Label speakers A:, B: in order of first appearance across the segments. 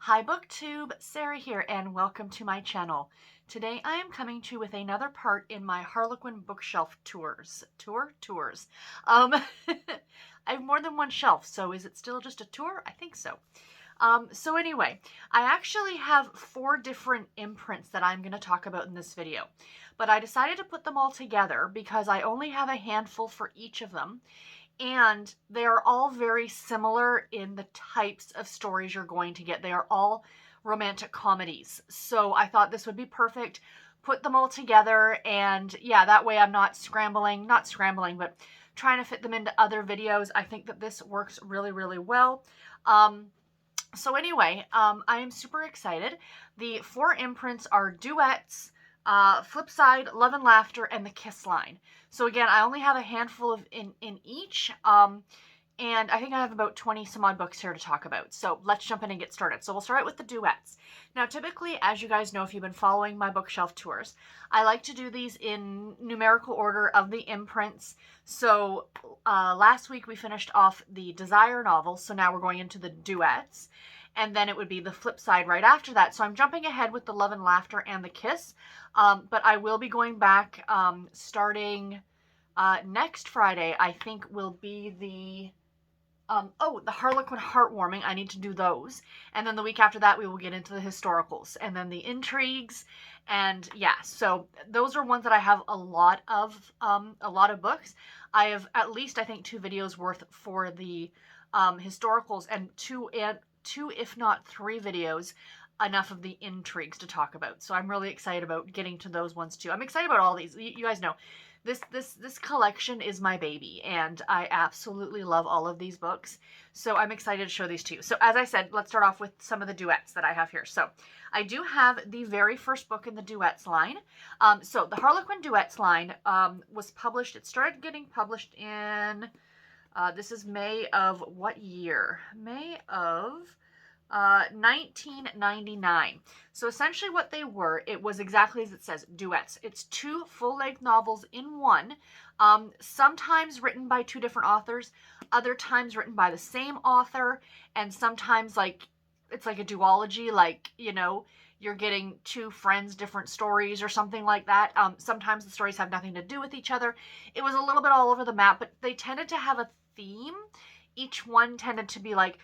A: Hi BookTube, Sarah here, and welcome to my channel. Today I am coming to you with another part in my Harlequin bookshelf tours. Tours. I have more than one shelf, so is it still just a tour? I think so. So anyway, I actually have 4 different imprints that I'm going to talk about in this video, but I decided to put them all together because I only have a handful for each of them. And they are all very similar in the types of stories you're going to get. They are all romantic comedies. So I thought this would be perfect. Put them all together, and yeah, that way I'm not scrambling, but trying to fit them into other videos. I think that this works really, really well. So anyway, I am super excited. The 4 imprints are Duets, Flipside, Love and Laughter, and the Kiss line. So again, I only have a handful of in each, and I think I have about 20 some odd books here to talk about. So let's jump in and get started. So we'll start out with the Duets. Now, typically, as you guys know, if you've been following my bookshelf tours, I like to do these in numerical order of the imprints. So last week we finished off the Desire novel, so now we're going into the Duets. And then it would be the flip side right after that. So I'm jumping ahead with the Love and Laughter and the Kiss. But I will be going back starting next Friday. I think will be the the Harlequin Heartwarming. I need to do those. And then the week after that, we will get into the historicals and then the intrigues. And yeah, so those are ones that I have a lot of books. I have at least, I think, 2 videos worth for the historicals, and two, if not 3 videos, enough of the intrigues to talk about. So I'm really excited about getting to those ones too. I'm excited about all these. You guys know this collection is my baby, and I absolutely love all of these books. So I'm excited to show these to you. So as I said, let's start off with some of the Duets that I have here. So I do have the very first book in the Duets line. So the Harlequin Duets line was published. It started getting published in this is May of what year? May of 1999. So essentially what they were, it was exactly as it says, Duets. It's 2 full-length novels in one, sometimes written by 2 different authors, other times written by the same author, and sometimes it's like a duology, like, you know, you're getting 2 friends, different stories or something like that. Sometimes the stories have nothing to do with each other. It was a little bit all over the map, but they tended to have a theme. Each one tended to be like,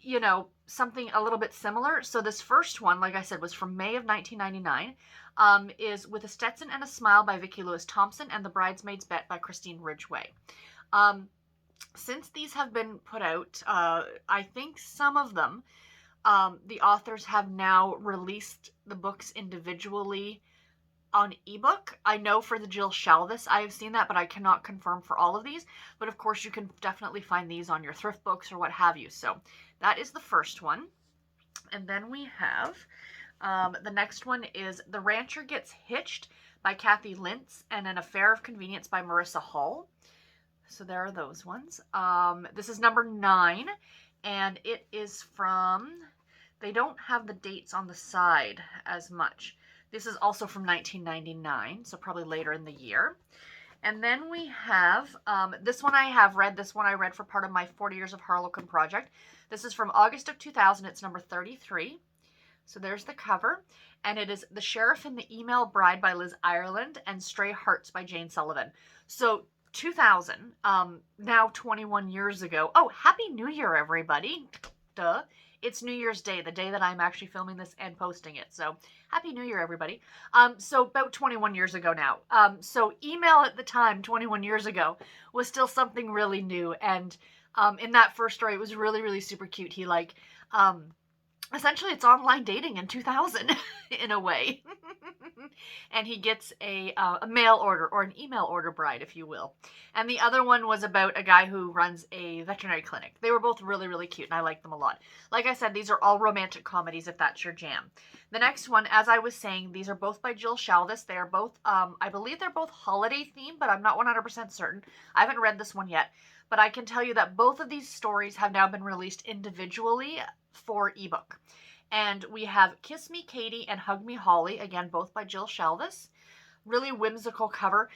A: you know, something a little bit similar. So this first one, like I said, was from May of 1999, is With a Stetson and a Smile by Vicki Lewis Thompson and The Bridesmaid's Bet by Christine Ridgway. Since these have been put out, I think some of them, the authors have now released the books individually on ebook. I know for the Jill Shalvis I have seen that, but I cannot confirm for all of these. But of course you can definitely find these on your thrift books or what have you. So that is the first one. And then we have the next one is The Rancher Gets Hitched by Kathy Lintz and An Affair of Convenience by Marissa Hall. So there are those ones. This is number 9, and it is from, they don't have the dates on the side as much. This is also from 1999, so probably later in the year. And then we have, this one I have read. This one I read for part of my 40 Years of Harlequin project. This is from August of 2000. It's number 33. So there's the cover. And it is The Sheriff and the Email Bride by Liz Ireland and Stray Hearts by Jane Sullivan. So 2000, now 21 years ago. Oh, Happy New Year, everybody. Duh. It's New Year's Day, the day that I'm actually filming this and posting it. So Happy New Year, everybody. So about 21 years ago now. So email at the time, 21 years ago, was still something really new. And in that first story, it was really, really super cute. He essentially it's online dating in 2000 in a way. And he gets a mail order, or an email order bride, if you will. And the other one was about a guy who runs a veterinary clinic. They were both really, really cute, and I like them a lot. Like I said, these are all romantic comedies, if that's your jam. The next one, as I was saying, these are both by Jill Shalvis. They are both, I believe they're both holiday themed, but I'm not 100% certain. I haven't read this one yet. But I can tell you that both of these stories have now been released individually for ebook. And we have Kiss Me Katie and Hug Me Holly, again, both by Jill Shalvis. Really whimsical cover.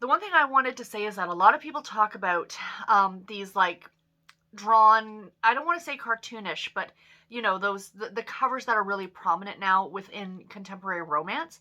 A: The one thing I wanted to say is that a lot of people talk about these like drawn, I don't want to say cartoonish, but you know, the covers that are really prominent now within contemporary romance.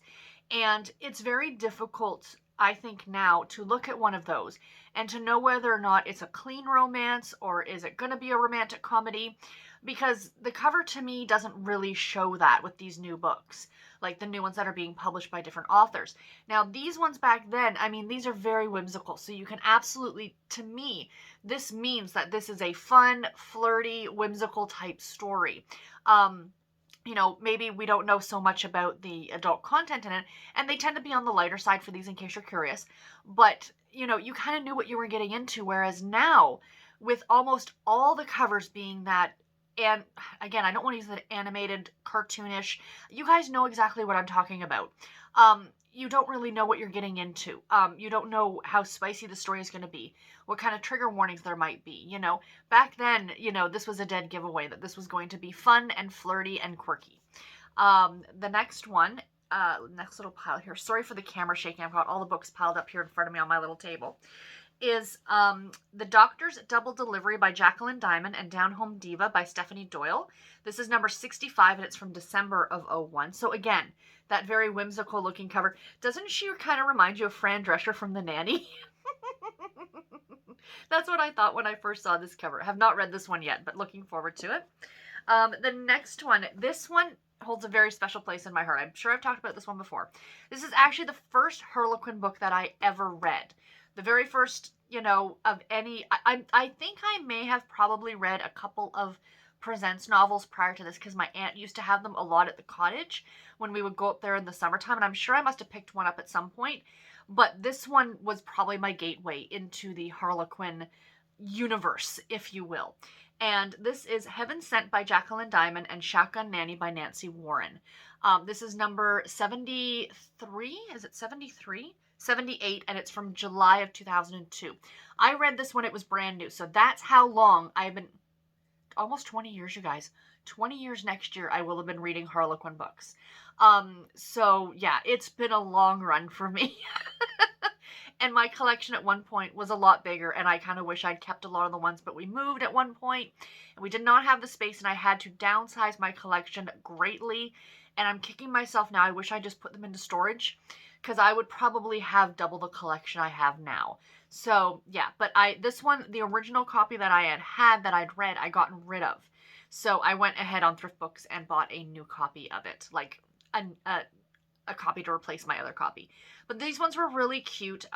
A: And it's very difficult, I think, now to look at one of those and to know whether or not it's a clean romance or is it going to be a romantic comedy, because the cover to me doesn't really show that with these new books, like the new ones that are being published by different authors. Now, these ones back then, I mean, these are very whimsical, so you can absolutely, to me, this means that this is a fun, flirty, whimsical type story. You know, maybe we don't know so much about the adult content in it, and they tend to be on the lighter side for these in case you're curious, but, you know, you kind of knew what you were getting into, whereas now, with almost all the covers being that, and again, I don't want to use the animated, cartoonish, you guys know exactly what I'm talking about. You don't really know what you're getting into. You don't know how spicy the story is going to be, what kind of trigger warnings there might be. You know, back then, you know, this was a dead giveaway that this was going to be fun and flirty and quirky. The next one, next little pile here. Sorry for the camera shaking. I've got all the books piled up here in front of me on my little table. Is The Doctor's Double Delivery by Jacqueline Diamond and Down Home Diva by Stephanie Doyle. This is number 65, and it's from December of 01. So again, that very whimsical looking cover. Doesn't she kind of remind you of Fran Drescher from The Nanny? That's what I thought when I first saw this cover. I have not read this one yet, but looking forward to it. The next one, this one holds a very special place in my heart. I'm sure I've talked about this one before. This is actually the first Harlequin book that I ever read. The very first, you know, of any, I think I may have probably read a couple of Presents novels prior to this, because my aunt used to have them a lot at the cottage when we would go up there in the summertime, and I'm sure I must have picked one up at some point, but this one was probably my gateway into the Harlequin universe, if you will. And this is Heaven Sent by Jacqueline Diamond and Shotgun Nanny by Nancy Warren. This is number 73, is it 73? 78, and it's from July of 2002. I read this when it was brand new, so that's how long I've been, almost 20 years, you guys. 20 years next year I will have been reading Harlequin books. So yeah, it's been a long run for me. And my collection at one point was a lot bigger, and I kind of wish I'd kept a lot of the ones, but we moved at one point, and we did not have the space, and I had to downsize my collection greatly, and I'm kicking myself now. I wish I just put them into storage, because I would probably have double the collection I have now. So yeah, but this one, the original copy that I had that I'd read, I gotten rid of. So I went ahead on Thrift Books and bought a new copy of it, like a copy to replace my other copy. But these ones were really cute.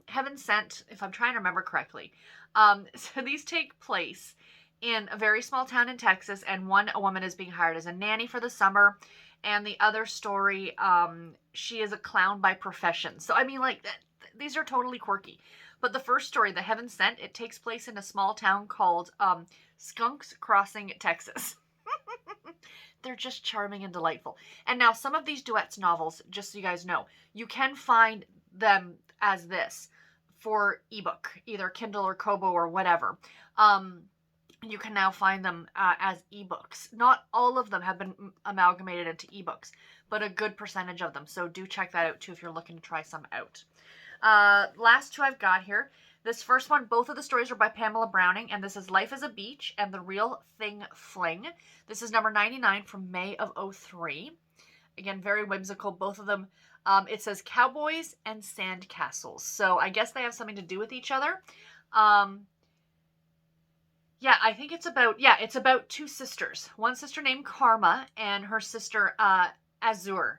A: Heaven Sent, if I'm trying to remember correctly. So these take place in a very small town in Texas, and a woman is being hired as a nanny for the summer, and the other story, she is a clown by profession. So I mean, like, these are totally quirky. But the first story, The Heaven Sent, it takes place in a small town called Skunks Crossing, Texas. They're just charming and delightful. And now some of these Duets novels, just so you guys know, you can find them as this for ebook, either Kindle or Kobo or whatever. You can now find them as ebooks. Not all of them have been amalgamated into ebooks, but a good percentage of them. So do check that out too if you're looking to try some out. Last two I've got here. This first one, both of the stories are by Pamela Browning, and this is Life is a Beach and The Real Thing Fling. This is number 99 from May of 03. Again, very whimsical, both of them. It says cowboys and sand castles. So I guess they have something to do with each other. Yeah, I think it's about two sisters. One sister named Karma and her sister Azur.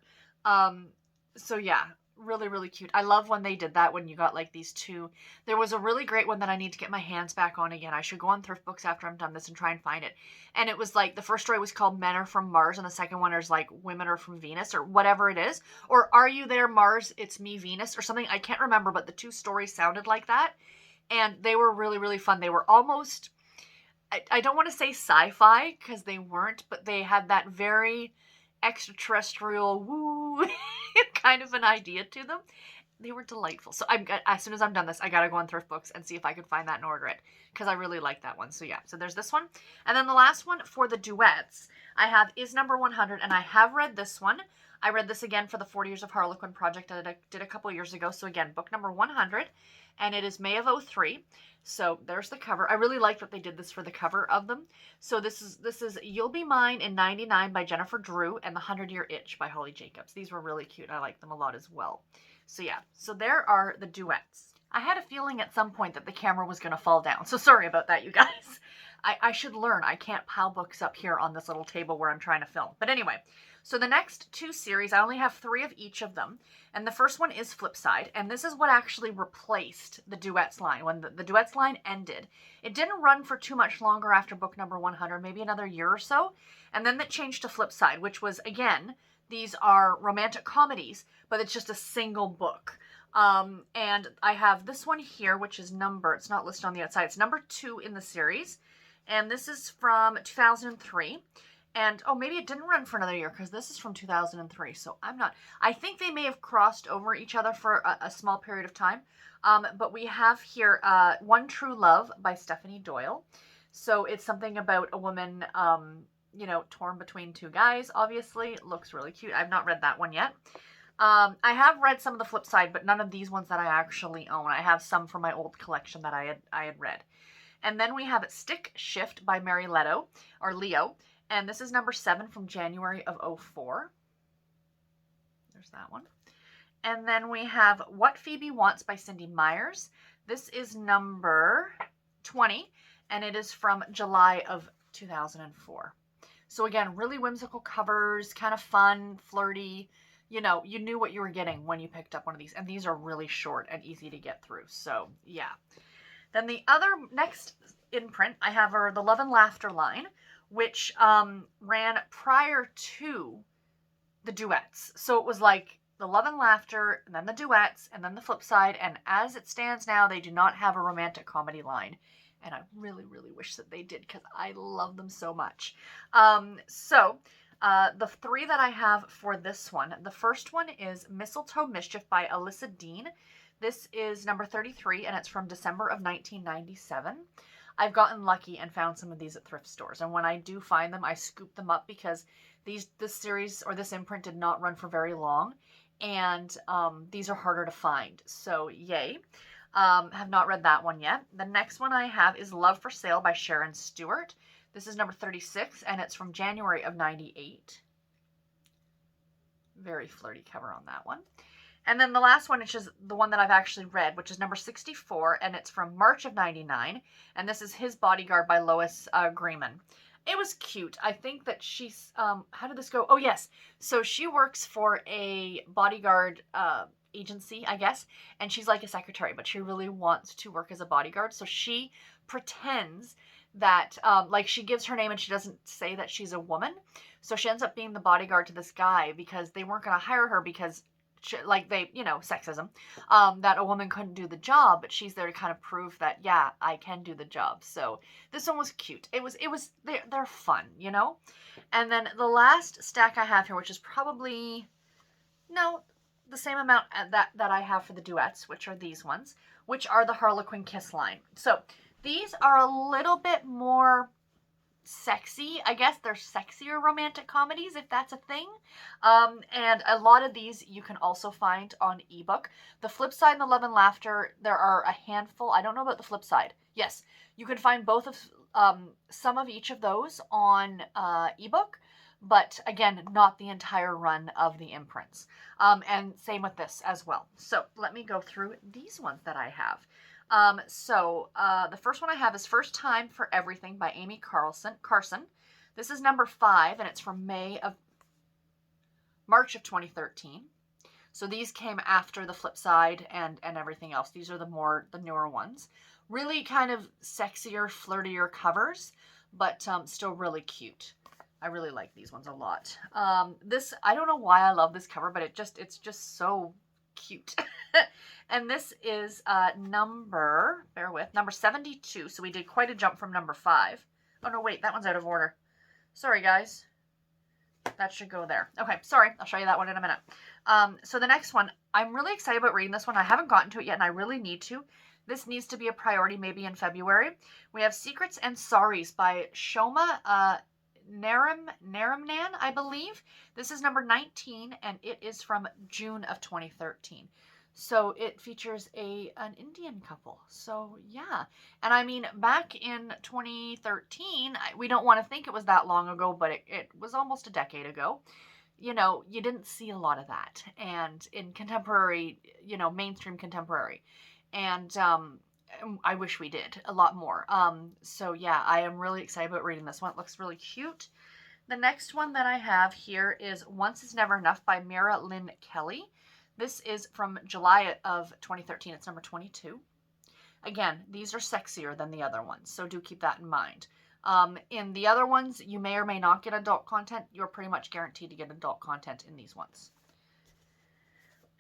A: So yeah, really, really cute. I love when they did that, when you got like these two. There was a really great one that I need to get my hands back on again. I should go on Thrift Books after I'm done this and try and find it. And it was like, the first story was called Men Are From Mars, and the second one is like Women Are From Venus, or whatever it is. Or Are You There, Mars? It's Me, Venus, or something. I can't remember, but the two stories sounded like that. And they were really, really fun. They were almost, I don't want to say sci-fi, because they weren't, but they had that very extraterrestrial woo kind of an idea to them. They were delightful. So as soon as I'm done this, I gotta go on Thrift Books and see if I could find that and order it, because I really like that one. So yeah, so there's this one. And then the last one for the Duets I have is number 100, and I have read this one. I read this again for the 40 Years of Harlequin project that I did a couple years ago. So again, book number 100. and it is May of '03. So there's the cover. I really like that they did this for the cover of them. So this is You'll Be Mine in '99 by Jennifer Drew and The 100-Year Itch by Holly Jacobs. These were really cute. I like them a lot as well. So yeah, so there are the duets. I had a feeling at some point that the camera was going to fall down. So sorry about that, you guys. I should learn. I can't pile books up here on this little table where I'm trying to film. But anyway, so the next two series, I only have 3 of each of them. And the first one is Flipside. And this is what actually replaced the Duets line. When the Duets line ended, it didn't run for too much longer after book number 100, maybe another year or so. And then it changed to Flipside, which was, again, these are romantic comedies, but it's just a single book. And I have this one here, which is it's not listed on the outside. It's number 2 in the series. And this is from 2003. And, oh, maybe it didn't run for another year because this is from 2003. So I think they may have crossed over each other for a small period of time. But we have here One True Love by Stephanie Doyle. So it's something about a woman, torn between 2 guys, obviously. It looks really cute. I've not read that one yet. I have read some of the Flipside, but none of these ones that I actually own. I have some from my old collection that I had read. And then we have Stick Shift by Mary Leo. And this is number 7 from January of '04. There's that one. And then we have What Phoebe Wants by Cindy Myers. This is number 20, and it is from July of 2004. So again, really whimsical covers, kind of fun, flirty. You knew what you were getting when you picked up one of these. And these are really short and easy to get through. So, yeah. Then the next imprint I have are the Love and Laughter line, which ran prior to the Duets. So it was like the Love and Laughter, and then the Duets, and then the Flipside. And as it stands now, they do not have a romantic comedy line. And I really, really wish that they did because I love them so much. The 3 that I have for this one, the first one is Mistletoe Mischief by Alyssa Dean. This is number 33, and it's from December of 1997. I've gotten lucky and found some of these at thrift stores, and when I do find them, I scoop them up because this series or this imprint did not run for very long, and these are harder to find, so yay. Have not read that one yet. The next one I have is Love for Sale by Sharon Stewart. This is number 36, and it's from January of '98. Very flirty cover on that one. And then the last one, which is the one that I've actually read, which is number 64, and it's from March of '99. And this is His Bodyguard by Lois Greeman. It was cute. I think that she's, how did this go? Oh, yes. So she works for a bodyguard agency, I guess, and she's like a secretary, but she really wants to work as a bodyguard. So she pretends that, she gives her name and she doesn't say that she's a woman. So she ends up being the bodyguard to this guy because they weren't going to hire her because sexism, that a woman couldn't do the job, but she's there to kind of prove that, yeah, I can do the job. So this one was cute. They're fun, And then the last stack I have here, which is probably, the same amount that I have for the Duets, which are these ones, which are the Harlequin Kiss line. So these are a little bit more sexy. I guess they're sexier romantic comedies, if that's a thing. And a lot of these you can also find on ebook. The Flipside and the Love and Laughter, there are a handful. I don't know about the Flipside. Yes, you can find both of some of each of those on ebook, but again, not the entire run of the imprints. And same with this as well. So let me go through these ones that I have. The first one I have is First Time for Everything by Amy Carson. This is number 5, and it's from March of 2013. So these came after the Flipside and everything else. These are the newer ones. Really kind of sexier, flirtier covers, but still really cute. I really like these ones a lot. I don't know why I love this cover, but it's just so cute. And this is number 72. So we did quite a jump from number 5. Oh no, wait, that one's out of order. Sorry, guys. That should go there. Okay, sorry. I'll show you that one in a minute. So the next one, I'm really excited about reading this one. I haven't gotten to it yet, and I really need to. This needs to be a priority maybe in February. We have Secrets and Sorries by Shoma Naramnan, I believe. This is number 19, and it is from June of 2013. So it features an Indian couple. So yeah. And I mean, back in 2013, we don't want to think it was that long ago, but it was almost a decade ago. You know, you didn't see a lot of that. And in contemporary, you know, mainstream contemporary. And I wish we did a lot more. So yeah, I am really excited about reading this one. It looks really cute. The next one that I have here is Once is Never Enough by Mira Lynn Kelly. This is from July of 2013. It's number 22. Again, these are sexier than the other ones, so do keep that in mind. In the other ones, you may or may not get adult content. You're pretty much guaranteed to get adult content in these ones.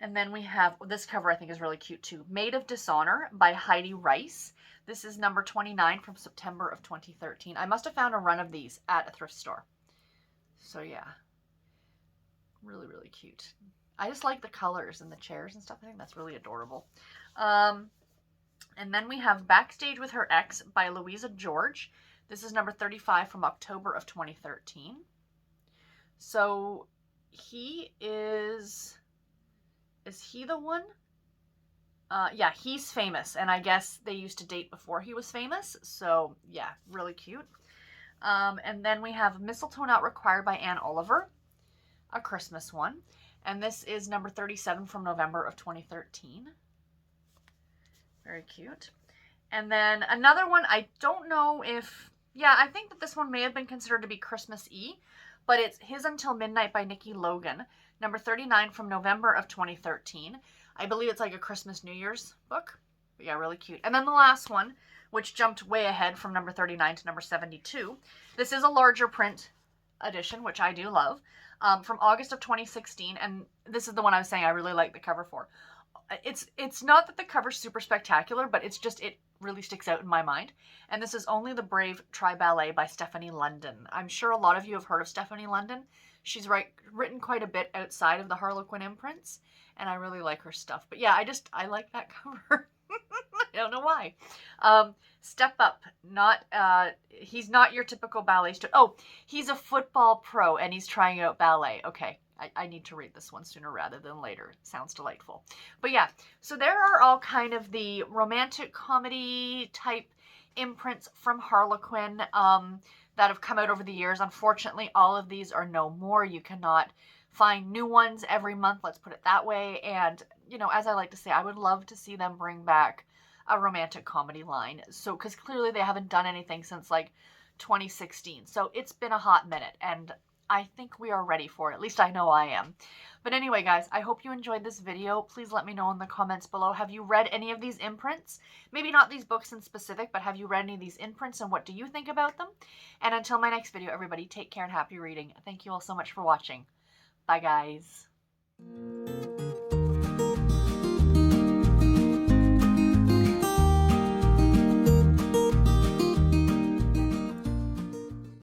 A: And then we have, this cover I think is really cute too, Maid of Dishonor by Heidi Rice. This is number 29 from September of 2013. I must have found a run of these at a thrift store. So yeah, really, really cute. I just like the colors and the chairs and stuff. I think that's really adorable. And then we have Backstage with Her Ex by Louisa George. This is number 35 from October of 2013. So he is he the one? Yeah, he's famous. And I guess they used to date before he was famous. So yeah, really cute. And then we have Mistletoe Not Required by Anne Oliver, a Christmas one. And this is number 37 from November of 2013. Very cute. And then another one, I don't know if, yeah, I think that this one may have been considered to be Christmas-y, but it's His Until Midnight by Nikki Logan, number 39 from November of 2013. I believe it's like a Christmas New Year's book. But yeah, really cute. And then the last one, which jumped way ahead from number 39 to number 72. This is a larger print edition, which I do love, from August of 2016. And this is the one I was saying I really like the cover for. It's not that the cover's super spectacular, but it's just, it really sticks out in my mind. And this is Only the Brave Try Ballet by Stephanie London. I'm sure a lot of you have heard of Stephanie London. She's written quite a bit outside of the Harlequin imprints, and I really like her stuff. But yeah, I like that cover. I don't know why. Step Up, he's not your typical ballet student. Oh, he's a football pro and he's trying out ballet. Okay, I need to read this one sooner rather than later. Sounds delightful. But yeah, so there are all kind of the romantic comedy type imprints from Harlequin that have come out over the years. Unfortunately, all of these are no more. You cannot find new ones every month, let's put it that way. And, you know, as I like to say, I would love to see them bring back a romantic comedy line. So, because clearly they haven't done anything since like 2016. So it's been a hot minute and I think we are ready for it. At least I know I am. But anyway, guys, I hope you enjoyed this video. Please let me know in the comments below. Have you read any of these imprints? Maybe not these books in specific, but have you read any of these imprints and what do you think about them? And until my next video, everybody, take care and happy reading. Thank you all so much for watching. Bye, guys.